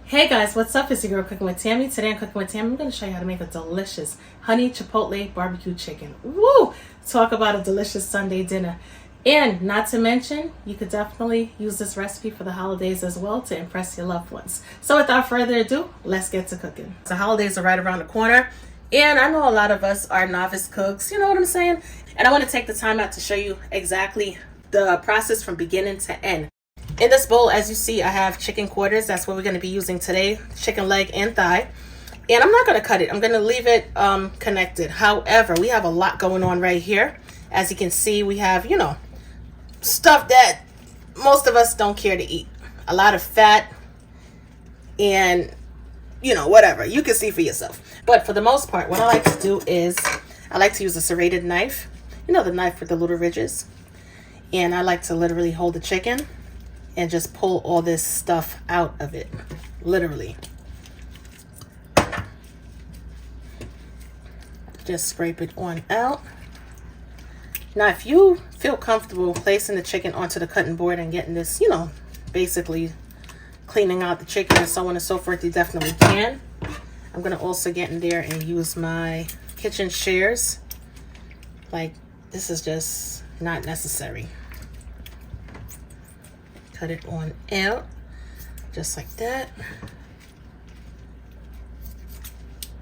Hey guys, what's up? It's your girl Cooking with Tammy. Today on Cooking with Tammy, I'm going to show you how to make a delicious honey chipotle barbecue chicken. Woo! Talk about a delicious Sunday dinner. And not to mention, you could definitely use this recipe for the holidays as well to impress your loved ones. So without further ado, let's get to cooking. The holidays are right around the corner, and I know a lot of us are novice cooks, you know what I'm saying? And I want to take the time out to show you exactly the process from beginning to end. In this bowl, as you see, I have chicken quarters. That's what we're going to be using today, chicken leg and thigh. And I'm not going to cut it. I'm going to leave it connected. However, we have a lot going on right here. As you can see, we have, stuff that most of us don't care to eat. A lot of fat and, whatever. You can see for yourself. But for the most part, what I like to do is I like to use a serrated knife. You know, the knife with the little ridges. And I like to literally hold the chicken and just pull all this stuff out of it, literally. Just scrape it on out. Now, if you feel comfortable placing the chicken onto the cutting board and getting this, basically cleaning out the chicken and so on and so forth, you definitely can. I'm gonna also get in there and use my kitchen shears. Like, this is just not necessary. Cut it on out, just like that.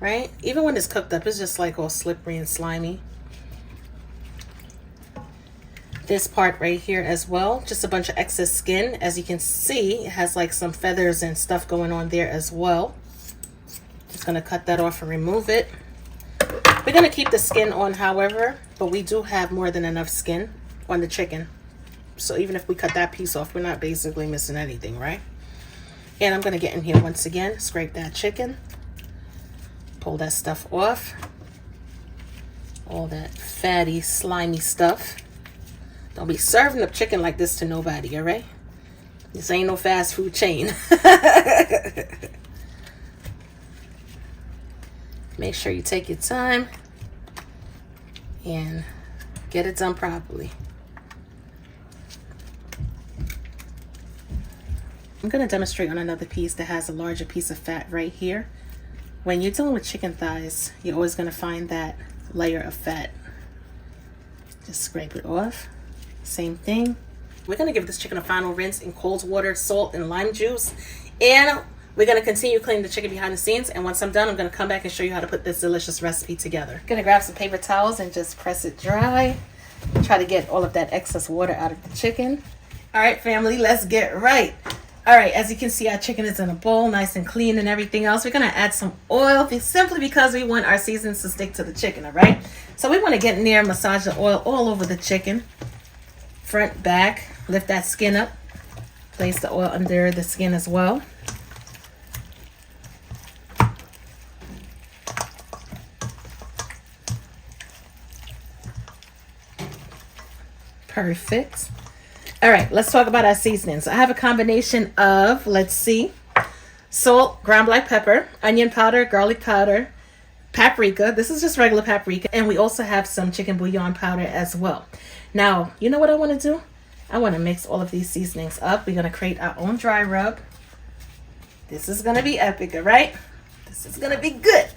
Right? Even when it's cooked up, it's just like all slippery and slimy. This part right here as well, just a bunch of excess skin. As you can see, it has like some feathers and stuff going on there as well. Just gonna cut that off and remove it. We're gonna keep the skin on, however, but we do have more than enough skin on the chicken. So even if we cut that piece off, we're not basically missing anything, right? And I'm going to get in here once again, scrape that chicken, pull that stuff off, all that fatty, slimy stuff. Don't be serving up chicken like this to nobody, all right? This ain't no fast food chain. Make sure you take your time and get it done properly. I'm going to demonstrate on another piece that has a larger piece of fat right here. When you're dealing with chicken thighs, you're always going to find that layer of fat. Just scrape it off. Same thing. We're going to give this chicken a final rinse in cold water, salt, and lime juice. And we're going to continue cleaning the chicken behind the scenes. And once I'm done, I'm going to come back and show you how to put this delicious recipe together. I'm going to grab some paper towels and just press it dry. Try to get all of that excess water out of the chicken. All right, family, let's get right. All right, as you can see, our chicken is in a bowl, nice and clean and everything else. We're going to add some oil simply because we want our seasonings to stick to the chicken, all right? So we want to get in there and massage the oil all over the chicken. Front, back, lift that skin up. Place the oil under the skin as well. Perfect. All right, let's talk about our seasonings. I have a combination of, salt, ground black pepper, onion powder, garlic powder, paprika. This is just regular paprika. And we also have some chicken bouillon powder as well. Now, you know what I want to do? I want to mix all of these seasonings up. We're going to create our own dry rub. This is going to be epic, all right? This is going to be good.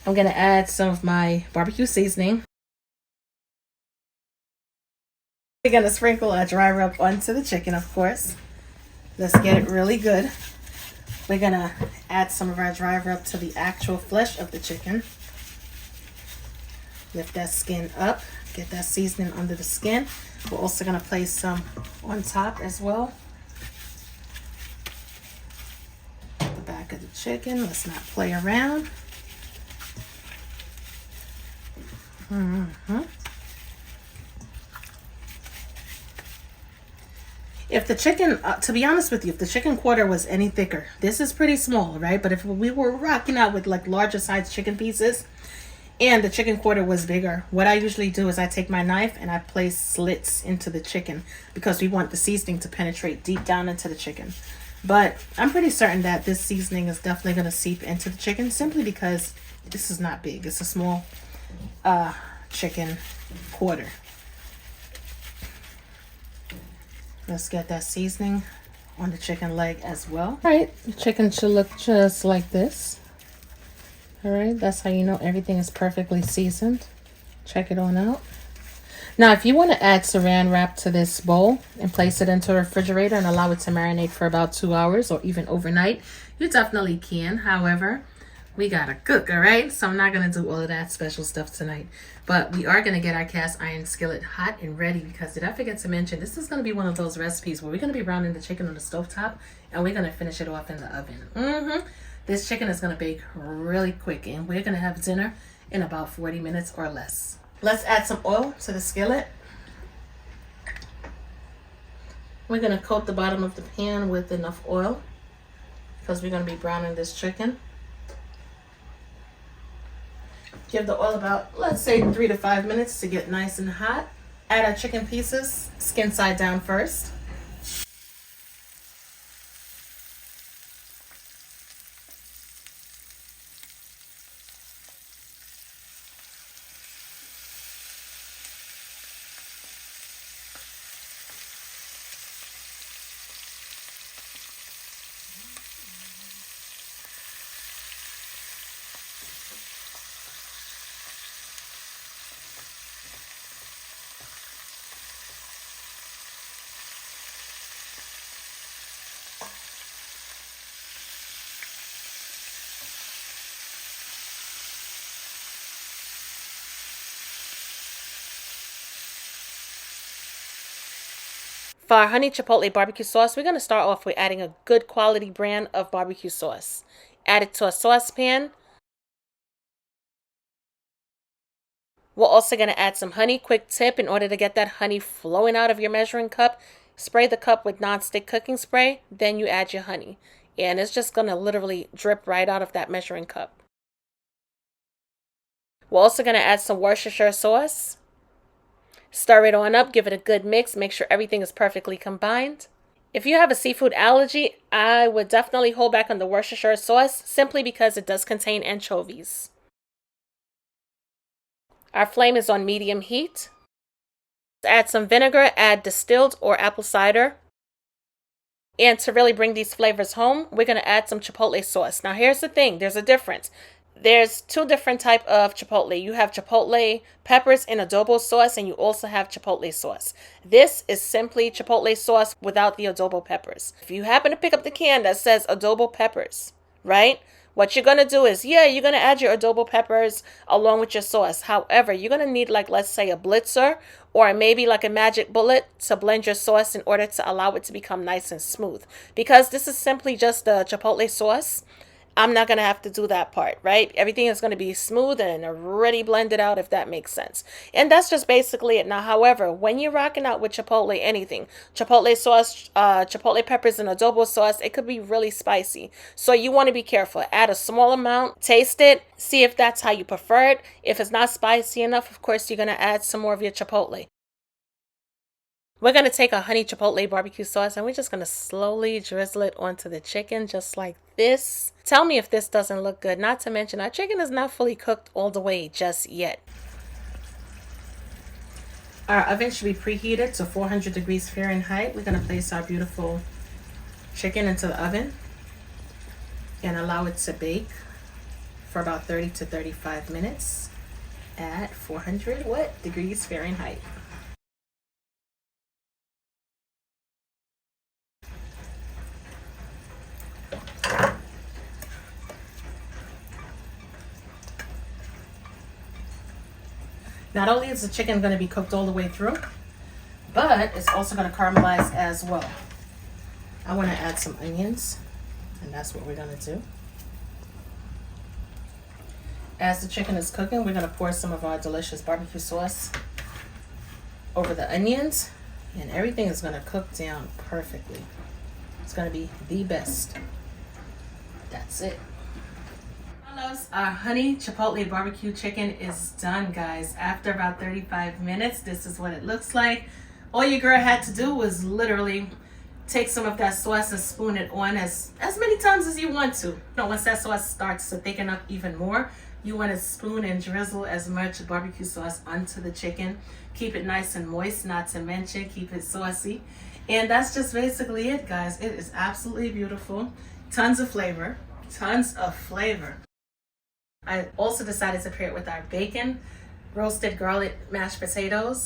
I'm going to add some of my barbecue seasoning. We're going to sprinkle our dry rub onto the chicken, of course. Let's get it really good. We're going to add some of our dry rub to the actual flesh of the chicken. Lift that skin up. Get that seasoning under the skin. We're also going to place some on top as well. The back of the chicken. Let's not play around. If the chicken, to be honest with you, if the chicken quarter was any thicker, this is pretty small, right? But if we were rocking out with like larger size chicken pieces and the chicken quarter was bigger, what I usually do is I take my knife and I place slits into the chicken because we want the seasoning to penetrate deep down into the chicken. But I'm pretty certain that this seasoning is definitely going to seep into the chicken simply because this is not big. It's a small chicken quarter. Let's get that seasoning on the chicken leg as well. All right, the chicken should look just like this. All right, that's how you know everything is perfectly seasoned. Check it on out. Now, if you want to add saran wrap to this bowl and place it into the refrigerator and allow it to marinate for about 2 hours or even overnight, you definitely can. However, we gotta cook, all right? So I'm not gonna do all of that special stuff tonight. But we are gonna get our cast iron skillet hot and ready, because did I forget to mention, this is gonna be one of those recipes where we're gonna be browning the chicken on the stovetop and we're gonna finish it off in the oven. This chicken is gonna bake really quick, and we're gonna have dinner in about 40 minutes or less. Let's add some oil to the skillet. We're gonna coat the bottom of the pan with enough oil because we're gonna be browning this chicken. Give the oil about, let's say, 3 to 5 minutes to get nice and hot. Add our chicken pieces, skin side down first. For our honey chipotle barbecue sauce, we're going to start off with adding a good quality brand of barbecue sauce. Add it to a saucepan. We're also going to add some honey. Quick tip, in order to get that honey flowing out of your measuring cup, spray the cup with non-stick cooking spray, then you add your honey. And it's just going to literally drip right out of that measuring cup. We're also going to add some Worcestershire sauce. Stir it on up, give it a good mix, make sure everything is perfectly combined. If you have a seafood allergy, I would definitely hold back on the Worcestershire sauce simply because it does contain anchovies. Our flame is on medium heat. Add some vinegar, add distilled or apple cider. And to really bring these flavors home, we're going to add some chipotle sauce. Now here's the thing, there's a difference. There's 2 different types of chipotle. You have chipotle peppers in adobo sauce, and you also have chipotle sauce. This is simply chipotle sauce without the adobo peppers. If you happen to pick up the can that says adobo peppers, right? What you're going to do is, you're going to add your adobo peppers along with your sauce. However, you're going to need, like, let's say a blitzer or maybe like a magic bullet to blend your sauce in order to allow it to become nice and smooth. Because this is simply just the chipotle sauce, I'm not going to have to do that part, right? Everything is going to be smooth and already blended out, if that makes sense. And that's just basically it. Now, however, when you're rocking out with chipotle anything, chipotle sauce, chipotle peppers and adobo sauce, it could be really spicy. So you want to be careful. Add a small amount, taste it, see if that's how you prefer it. If it's not spicy enough, of course, you're going to add some more of your chipotle. We're going to take our honey chipotle barbecue sauce and we're just going to slowly drizzle it onto the chicken just like this. Tell me if this doesn't look good. Not to mention, our chicken is not fully cooked all the way just yet. Our oven should be preheated to 400 degrees Fahrenheit. We're going to place our beautiful chicken into the oven and allow it to bake for about 30 to 35 minutes at 400 degrees Fahrenheit. Not only is the chicken going to be cooked all the way through, but it's also going to caramelize as well. I want to add some onions, and that's what we're going to do. As the chicken is cooking, we're going to pour some of our delicious barbecue sauce over the onions, and everything is going to cook down perfectly. It's going to be the best. That's it. Our honey chipotle barbecue chicken is done, guys. After about 35 minutes, this is what it looks like. All your girl had to do was literally take some of that sauce and spoon it on as many times as you want to. Once that sauce starts to thicken up even more, you want to spoon and drizzle as much barbecue sauce onto the chicken. Keep it nice and moist, not to mention keep it saucy. And that's just basically it, guys. It is absolutely beautiful. Tons of flavor. Tons of flavor. I also decided to pair it with our bacon, roasted garlic mashed potatoes,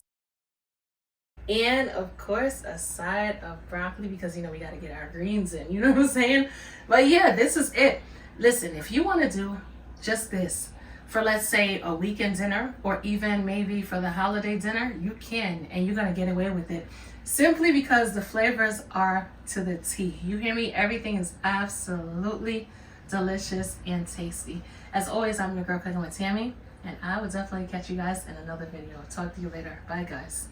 and of course a side of broccoli, because you know we got to get our greens in, you know what I'm saying? But yeah, this is it. Listen, if you want to do just this for, let's say, a weekend dinner, or even maybe for the holiday dinner, you can, and you're going to get away with it, simply because the flavors are to the T. You hear me? Everything is absolutely delicious and tasty. As always, I'm your girl cooking with Tammy, and I will definitely catch you guys in another video. Talk to you later. Bye, guys.